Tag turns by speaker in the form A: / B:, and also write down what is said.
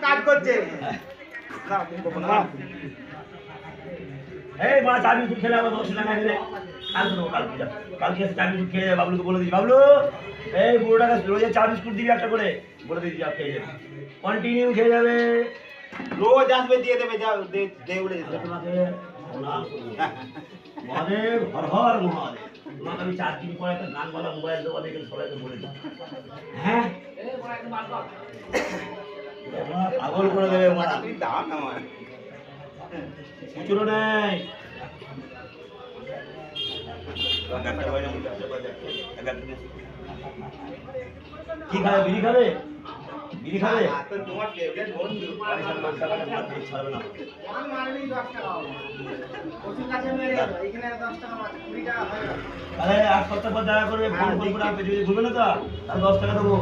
A: কাজ করছে।
B: এই মা চা বিস্কুট খেলে আবার 10 টাকা খেলে কালকে এসে চা বিস্কুট খেয়ে যাবে। বাবলুকে বলে দিই, বাবলু এই বুড়োটাকে রোজ চা বিস্কুট দিবি একটা করে, বলে দিই যা খেয়ে যাবে, কন্টিনিউ খেয়ে যাবে।
A: রোজ আসবে দিয়ে দেবে, যা দে উড়ে যেতে।
B: তোমাকে মহাদেব হর হর মহাদেব, তোমাকে আমি 4 দিন পর একটা গান বলা মোবাইল দেবো, দেখে সবাইকে বলে দিই। হ্যাঁ পাগল করে দেবে মারা,
A: তুমি দাও না আমার।
B: খুচরো নেই। কি খাবে? বিড়ি খাবে? বিড়ি খাবে?
A: তো তোমার ফেভারিট বন্ধু।
B: ছাড়বে না।
A: আমার মারবি 10 টাকা হবে। ওষুধ কাছে মেরে এখানে 10 টাকা মাছ 20 টাকা হয়ে গেল।
B: তাহলে 1 সপ্তাহ পর দেখা করবে, ফোন করবো না, যদি ঘুরবে না তো তাহলে 10 টাকা দেবো।